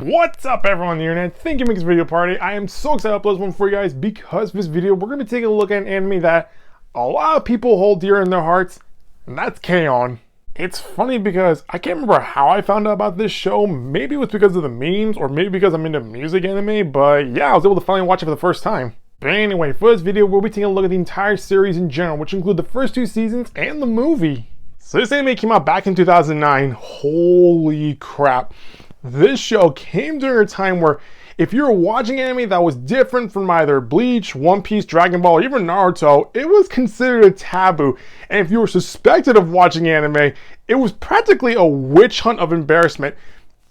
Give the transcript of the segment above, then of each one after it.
What's up everyone on the internet? Thank you for making this video party. I am so excited to upload this one for you guys because for this video we're going to be taking a look at an anime that a lot of people hold dear in their hearts, and that's K-On! It's funny because I can't remember how I found out about this show. Maybe it was because of the memes or maybe because I'm into music anime, but yeah, I was able to finally watch it for the first time. But anyway, for this video we'll be taking a look at the entire series in general, which include the first 2 seasons and the movie. So this anime came out back in 2009. Holy crap. This show came during a time where if you were watching anime that was different from either Bleach, One Piece, Dragon Ball, or even Naruto, it was considered a taboo. And if you were suspected of watching anime, it was practically a witch hunt of embarrassment.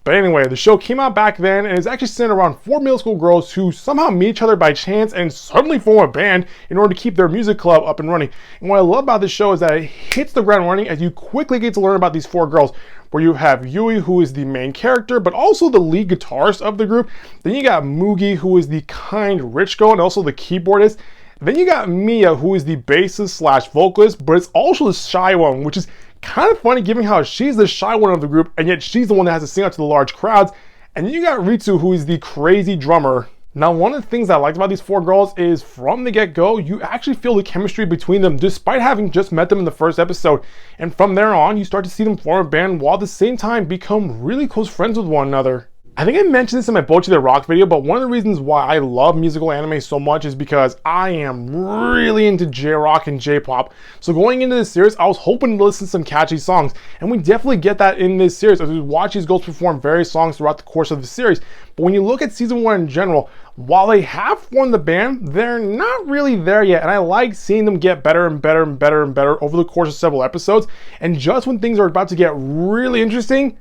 But anyway, the show came out back then and is actually centered around 4 middle school girls who somehow meet each other by chance and suddenly form a band in order to keep their music club up and running. And what I love about this show is that it hits the ground running as you quickly get to learn about these 4 girls, where you have Yui, who is the main character, but also the lead guitarist of the group. Then you got Mugi, who is the kind rich girl and also the keyboardist. Then you got Mia, who is the bassist slash vocalist, but it's also the shy one, which is kind of funny given how she's the shy one of the group, and yet she's the one that has to sing out to the large crowds. And then you got Ritsu, who is the crazy drummer. Now, one of the things I liked about these 4 girls is from the get-go, you actually feel the chemistry between them despite having just met them in the first episode. And from there on, you start to see them form a band while at the same time become really close friends with one another. I think I mentioned this in my Bocchi the Rock video, but one of the reasons why I love musical anime so much is because I am really into J-Rock and J-Pop. So going into this series, I was hoping to listen to some catchy songs, and we definitely get that in this series as we watch these girls perform various songs throughout the course of the series. But when you look at season 1 in general, while they have formed the band, they're not really there yet, and I like seeing them get better and better and better and better over the course of several episodes. And just when things are about to get really interesting,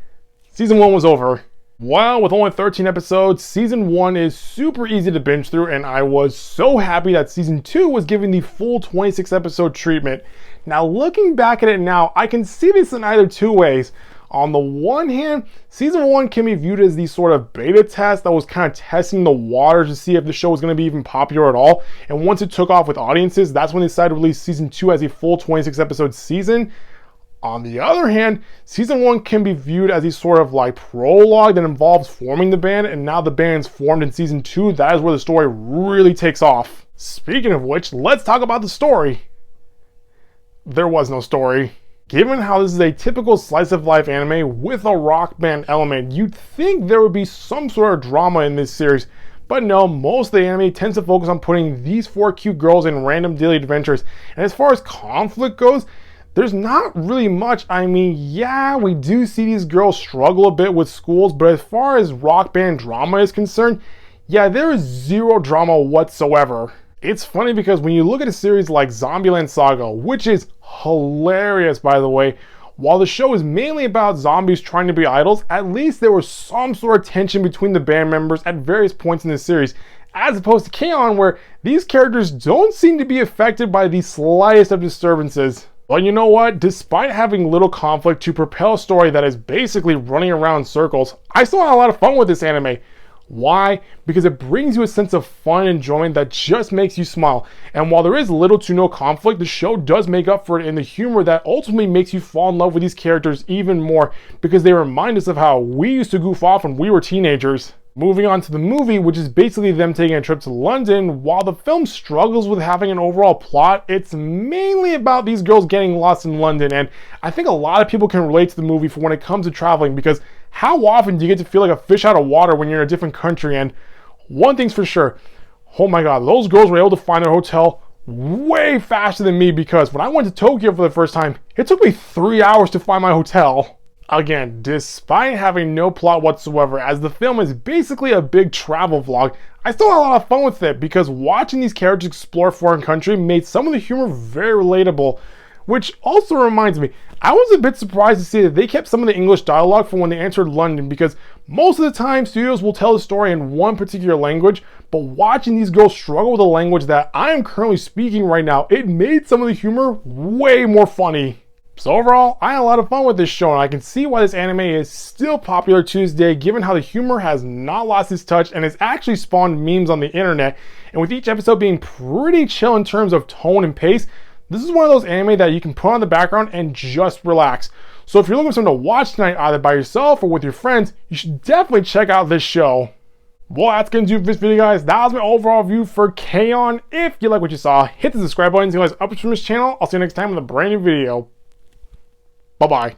season 1 was over. Well, with only 13 episodes, season 1 is super easy to binge through, and I was so happy that season 2 was given the full 26 episode treatment. Now, looking back at it now, I can see this in either 2 ways. On the one hand, season 1 can be viewed as the sort of beta test that was kind of testing the waters to see if the show was going to be even popular at all. And once it took off with audiences, that's when they decided to release season 2 as a full 26 episode season. On the other hand, season 1 can be viewed as a sort of like prologue that involves forming the band, and now the band's formed in season 2, that is where the story really takes off. Speaking of which, let's talk about the story. There was no story. Given how this is a typical slice of life anime with a rock band element, you'd think there would be some sort of drama in this series. But no, most of the anime tends to focus on putting these 4 cute girls in random daily adventures. And as far as conflict goes, there's not really much. I mean, yeah, we do see these girls struggle a bit with schools, but as far as rock band drama is concerned, yeah, there is zero drama whatsoever. It's funny because when you look at a series like Zombieland Saga, which is hilarious by the way, while the show is mainly about zombies trying to be idols, at least there was some sort of tension between the band members at various points in the series, as opposed to K-On! Where these characters don't seem to be affected by the slightest of disturbances. But you know what? Despite having little conflict to propel a story that is basically running around in circles, I still had a lot of fun with this anime. Why? Because it brings you a sense of fun and enjoyment that just makes you smile. And while there is little to no conflict, the show does make up for it in the humor that ultimately makes you fall in love with these characters even more, because they remind us of how we used to goof off when we were teenagers. Moving on to the movie, which is basically them taking a trip to London, while the film struggles with having an overall plot, it's mainly about these girls getting lost in London, and I think a lot of people can relate to the movie for when it comes to traveling, because how often do you get to feel like a fish out of water when you're in a different country? And one thing's for sure, oh my god, those girls were able to find their hotel way faster than me, because when I went to Tokyo for the first time, it took me 3 hours to find my hotel. Again, despite having no plot whatsoever, as the film is basically a big travel vlog, I still had a lot of fun with it because watching these characters explore a foreign country made some of the humor very relatable. Which also reminds me, I was a bit surprised to see that they kept some of the English dialogue from when they entered London, because most of the time studios will tell the story in one particular language, but watching these girls struggle with a language that I am currently speaking right now, it made some of the humor way more funny. So overall, I had a lot of fun with this show, and I can see why this anime is still popular to this day, given how the humor has not lost its touch and has actually spawned memes on the internet. And with each episode being pretty chill in terms of tone and pace, this is one of those anime that you can put on the background and just relax. So if you're looking for something to watch tonight, either by yourself or with your friends, you should definitely check out this show. Well, that's going to do it for this video, guys. That was my overall view for K-On! If you like what you saw, hit the subscribe button to see guys updates from this channel. I'll see you next time with a brand new video. Bye-bye.